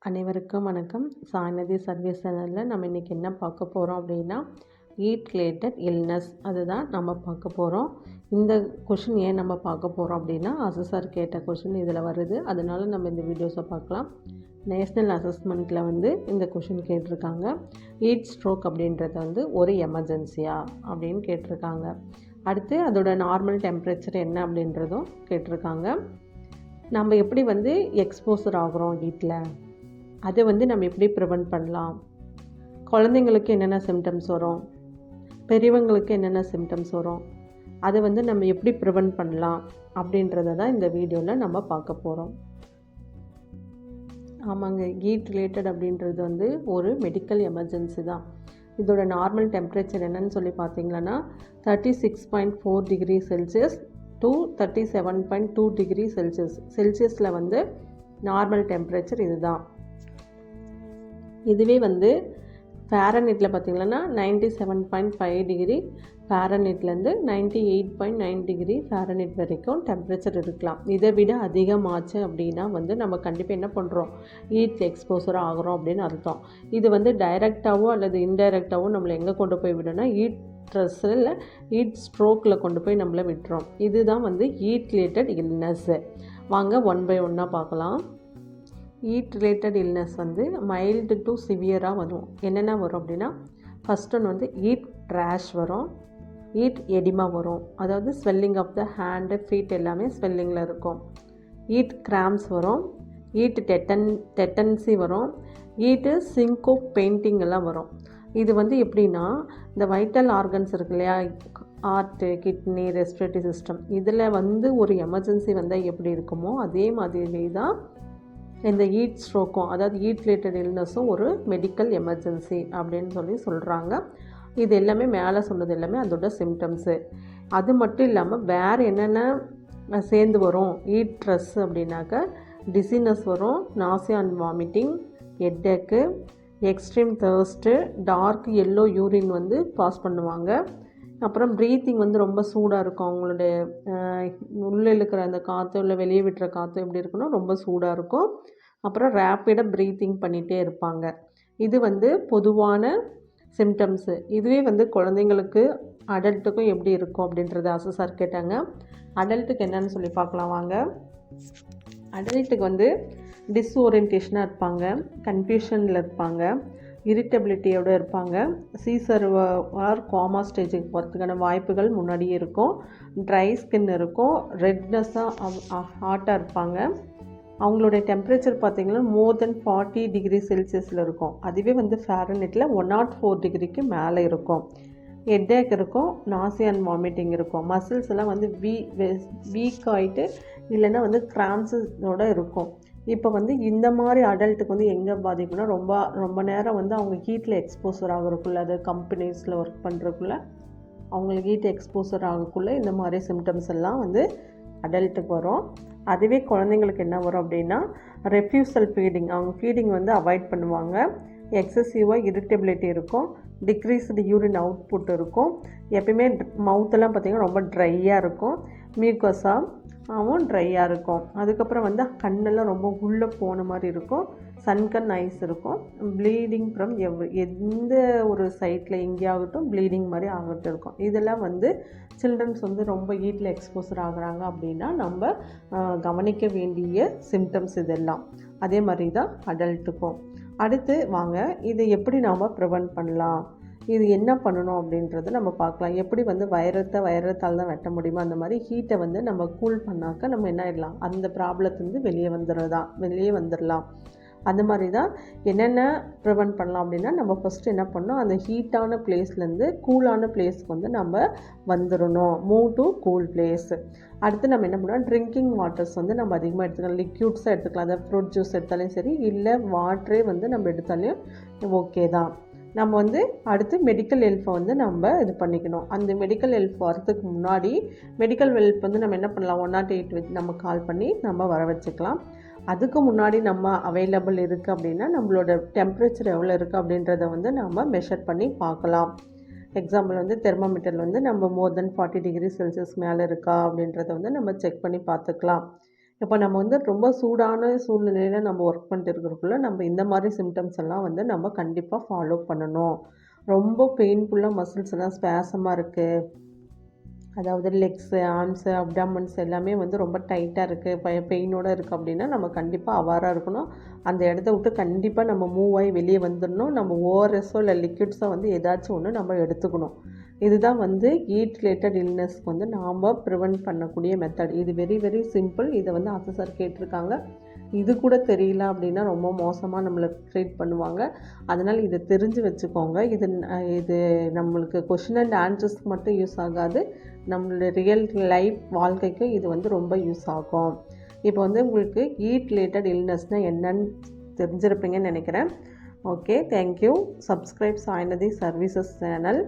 அனைவருக்கும் வணக்கம். சாய்நதி சர்வீஸ் சேனலில் நம்ம இன்றைக்கி என்ன பார்க்க போகிறோம் அப்படின்னா, ஹீட் ரிலேட்டட் இல்னஸ் அதுதான் நம்ம பார்க்க போகிறோம். இந்த கொஷின் ஏன் நம்ம பார்க்க போகிறோம் அப்படின்னா, அசஸர் கேட்ட கொஷின் இதில் வருது. அதனால் நம்ம இந்த வீடியோஸை பார்க்கலாம். நேஷ்னல் அசஸ்மெண்ட்டில் இந்த கொஷின் கேட்டிருக்காங்க. ஹீட் ஸ்ட்ரோக் அப்படின்றது ஒரு எமர்ஜென்சியா அப்படின்னு கேட்டிருக்காங்க. அடுத்து அதோட நார்மல் டெம்பரேச்சர் என்ன அப்படின்றதும் கேட்டிருக்காங்க. நம்ம எப்படி எக்ஸ்போசர் ஆகிறோம் ஹீட்டில், அதை நம்ம எப்படி ப்ரிவெண்ட் பண்ணலாம், குழந்தைங்களுக்கு என்னென்ன சிம்டம்ஸ் வரும், பெரியவங்களுக்கு என்னென்ன சிம்டம்ஸ் வரும், அதை நம்ம எப்படி ப்ரிவெண்ட் பண்ணலாம் அப்படின்றத தான் இந்த வீடியோவில் நம்ம பார்க்க போகிறோம். ஆமாங்க, ஹீட் ரிலேட்டட் அப்படின்றது ஒரு மெடிக்கல் எமர்ஜென்சி தான். இதோட நார்மல் டெம்பரேச்சர் என்னன்னு சொல்லி பார்த்தீங்கன்னா 36.4 degree Celsius to 37.2 degree Celsius. செல்சியஸில் நார்மல் டெம்பரேச்சர் இதுதான். இதுவே ஃபேரன்ஹீட்டில் பார்த்திங்கன்னா 97.5 டிகிரி ஃபேரன்ஹீட்லேருந்து 98.9 டிகிரி ஃபேரன்ஹீட் வரைக்கும் டெம்பரேச்சர் இருக்கலாம். இதை விட அதிகமாச்சு அப்படின்னா நம்ம கண்டிப்பாக என்ன பண்ணுறோம், ஹீட் எக்ஸ்போசர் ஆகிறோம் அப்படின்னு அர்த்தம். இது டைரெக்டாகவோ அல்லது இன்டைரக்டாகவோ நம்மளை எங்கே கொண்டு போய் விடணும்னா ஹீட் ஸ்ட்ரெஸ்ஸில் ஹீட் ஸ்ட்ரோக்கில் கொண்டு போய் நம்மளை விட்டுறோம். இதுதான் ஹீட் ரிலேட்டட் இல்னஸ்ஸு. வாங்க ஒன் பை ஒன்னாக பார்க்கலாம். Heat related illness mild to சிவியராக வரும். என்னென்ன வரும் அப்படின்னா, ஃபஸ்ட் ஒன்று ஹீட் ரேஷ் வரும், ஹீட் எடிமா வரும், அதாவது swelling of the hand feet எல்லாமே ஸ்வெல்லிங்கில் இருக்கும். ஹீட் கிராம்ஸ் வரும், ஹீட் டெட்டன்சி வரும், ஹீட்டு சிங்கோ பெயிண்டிங் எல்லாம் வரும். இது எப்படின்னா, இந்த வைட்டல் ஆர்கன்ஸ் இருக்கு இல்லையா, ஹார்ட்டு, கிட்னி, ரெஸ்பிரேட்டரி சிஸ்டம், இதில் ஒரு எமர்ஜென்சி வந்தால் எப்படி இருக்குமோ அதே மாதிரி தான் இந்த ஹீட் ஸ்ட்ரோக்கும், அதாவது ஹீட் ரிலேட்டட் இல்னஸும் ஒரு மெடிக்கல் எமர்ஜென்சி அப்படின்னு சொல்கிறாங்க. இது எல்லாமே மேலே சொன்னது எல்லாமே அதோட சிம்டம்ஸு. அது மட்டும் இல்லாமல் வேறு என்னென்ன சேர்ந்து வரும் ஹீட் ஸ்ட்ரெஸ் அப்படின்னாக்க, டிசினஸ் வரும், nausea and vomiting, headache, extreme thirst, dark yellow urine pass பண்ணுவாங்க. அப்புறம் ப்ரீத்திங் ரொம்ப சூடாக இருக்கும். அவங்களுடைய உள்ளே இருக்கிற அந்த காற்று இல்லை வெளியே விட்டுற காற்று எப்படி இருக்குன்னா ரொம்ப சூடாக இருக்கும். அப்புறம் ரேப்பிடாக ப்ரீத்திங் பண்ணிகிட்டே இருப்பாங்க. இது பொதுவான சிம்டம்ஸு. இதுவே குழந்தைங்களுக்கு அடல்ட்டுக்கும் எப்படி இருக்கும் அப்படின்றத அசஸர் கேட்டாங்க. அடல்ட்டுக்கு என்னன்னு சொல்லி பார்க்கலாம் வாங்க. அடல்ட்டுக்கு டிஸ்ஓரியன்டேஷனாக இருப்பாங்க, கன்ஃபியூஷனில் இருப்பாங்க, இரிட்டபிலிட்டியோடு இருப்பாங்க, சீசர் ஆர் கோமா ஸ்டேஜுக்கு போகிறதுக்கான வாய்ப்புகள் முன்னாடியே இருக்கும், ட்ரை ஸ்கின் இருக்கும், ரெட்னஸ்ஸாக ஹாட்டாக இருப்பாங்க. அவங்களுடைய டெம்பரேச்சர் பார்த்திங்கன்னா மோர் தென் 40 டிகிரி செல்சியஸில் இருக்கும். அதுவே ஃபேரன்ஹீட்டில் 104 டிகிரிக்கு மேலே இருக்கும். ஹெட்டேக் இருக்கும், நாசியா அண்ட் வாமிட்டிங் இருக்கும், மசில்ஸ் எல்லாம் வீக் ஆகிட்டு இல்லைன்னா கிராம்ஸோடு இருக்கும். இப்போ இந்த மாதிரி அடல்ட்டுக்கு எங்கே பாதிக்கும்னா, ரொம்ப நேரம் அவங்க ஹீட்டில் எக்ஸ்போசர் ஆகிறதுக்குள்ளே, அது கம்பெனிஸில் ஒர்க் பண்ணுறதுக்குள்ளே அவங்களுக்கு ஹீட் எக்ஸ்போசர் ஆகக்குள்ளே இந்த மாதிரி சிம்டம்ஸ் எல்லாம் அடல்ட்டுக்கு வரும். அதுவே குழந்தைங்களுக்கு என்ன வரும் அப்படின்னா, ரெஃப்யூசல் ஃபீடிங், அவங்க ஃபீடிங் அவாய்ட் பண்ணுவாங்க, எக்ஸசிவாக இரிட்டபிலிட்டி இருக்கும், டிக்ரீஸ்டு யூரின் அவுட்புட் இருக்கும், எப்பயுமே மவுத்தெல்லாம் பார்த்திங்கன்னா ரொம்ப ட்ரையாக இருக்கும், மியூக்கஸாகவும் ட்ரையாக இருக்கும். அதுக்கப்புறம் கண்ணெல்லாம் ரொம்ப உள்ளே போன மாதிரி இருக்கும், சன்கன் ஐஸ் இருக்கும், ப்ளீடிங் ஃப்ரம் எந்த ஒரு சைட்டில் எங்கேயாகட்டும் ப்ளீடிங் மாதிரி ஆகிட்டு இருக்கும். இதெல்லாம் சில்ட்ரன்ஸ் ரொம்ப ஹீட்டில் எக்ஸ்போசர் ஆகுறாங்க அப்படின்னா நம்ம கவனிக்க வேண்டிய சிம்டம்ஸ் இதெல்லாம். அதே மாதிரி தான் அடல்ட்டுக்கும். அடுத்து வாங்க, இதை எப்படி நாம் ப்ரிவெண்ட் பண்ணலாம், இது என்ன பண்ணணும் அப்படின்றத நம்ம பார்க்கலாம். எப்படி வைரத்தால் தான் வெட்ட முடியுமோ அந்த மாதிரி ஹீட்டை நம்ம கூல் பண்ணாக்க நம்ம என்ன ஆகிடலாம், அந்த ப்ராப்ளத்துலேருந்து வெளியே வந்துடலாம். அந்த மாதிரி தான் என்னென்ன ப்ரிவெண்ட் பண்ணலாம் அப்படின்னா, நம்ம ஃபஸ்ட்டு என்ன பண்ணோம், அந்த ஹீட்டான பிளேஸ்லேருந்து கூலான பிளேஸ்க்கு நம்ம வந்துடணும், மூவ் டு கூல் பிளேஸ். அடுத்து நம்ம என்ன பண்ணோம், ட்ரிங்கிங் வாட்டர்ஸ் நம்ம அதிகமாக எடுத்துக்கலாம், லிக்யூட்ஸாக எடுத்துக்கலாம், அதாவது ஃப்ரூட் ஜூஸ் எடுத்தாலும் சரி, இல்லை வாட்டரே நம்ம எடுத்தாலும் ஓகே தான். நம்ம அடுத்து மெடிக்கல் ஹெல்ப்பை நம்ம இது பண்ணிக்கணும். அந்த மெடிக்கல் ஹெல்ப் வரதுக்கு முன்னாடி மெடிக்கல் ஹெல்ப் நம்ம என்ன பண்ணலாம், 108 நம்ம கால் பண்ணி நம்ம வர வச்சுக்கலாம். அதுக்கு முன்னாடி நம்ம அவைலபிள் இருக்குது அப்படின்னா நம்மளோட டெம்பரேச்சர் எவ்வளோ இருக்குது அப்படின்றத நம்ம மெஷர் பண்ணி பார்க்கலாம். எக்ஸாம்பிள் தெர்மோமீட்டரில் நம்ம மோர் தென் 40 டிகிரி செல்சியஸ் மேலே இருக்கா அப்படின்றத நம்ம செக் பண்ணி பார்த்துக்கலாம். இப்போ நம்ம வந்து ரொம்ப சூடான சூழ்நிலையில் நம்ம ஒர்க் பண்ணிட்டு இருக்கிறக்குள்ள நம்ம இந்த மாதிரி சிம்டம்ஸ் எல்லாம் வந்து நம்ம கண்டிப்பாக ஃபாலோ பண்ணணும். ரொம்ப பெயின்ஃபுல்லாக மசில்ஸ் எல்லாம் ஸ்பேசமாக இருக்குது, அதாவது லெக்ஸு, ஆர்ம்ஸு, அப்டாமன்ஸ் எல்லாமே வந்து ரொம்ப டைட்டாக இருக்குது, பெயினோடு இருக்குது அப்படின்னா நம்ம கண்டிப்பாக அவாராக இருக்கணும். அந்த இடத்த விட்டு கண்டிப்பாக நம்ம மூவ் ஆகி வெளியே வந்துடணும். நம்ம ஓஆர்எஸோ இல்லை லிக்விட்ஸோ வந்து ஏதாச்சும் ஒன்று நம்ம எடுத்துக்கணும். இதுதான் வந்து ஹீட் ரிலேட்டட் இல்னஸ்க்கு வந்து நாம் ப்ரிவெண்ட் பண்ணக்கூடிய மெத்தட். இது வெரி வெரி சிம்பிள். இதை வந்து ஆஃபீஸர் கேட்டிருக்காங்க. இது கூட தெரியல அப்படின்னா ரொம்ப மோசமாக நம்மளை ட்ரீட் பண்ணுவாங்க. அதனால் இதை தெரிஞ்சு வச்சுக்கோங்க. இது நம்மளுக்கு கொஷின் அண்ட் ஆன்சர்ஸ்க்கு மட்டும் யூஸ் ஆகாது, நம்மளுடைய ரியல் லைஃப் வாழ்க்கைக்கு இது வந்து ரொம்ப யூஸ் ஆகும். இப்போ வந்து உங்களுக்கு ஹீட் ரிலேட்டட் இல்னஸ்னால் என்னன்னு தெரிஞ்சிருப்பீங்கன்னு நினைக்கிறேன். Okay, thank you. Subscribe Sainadhi services channel.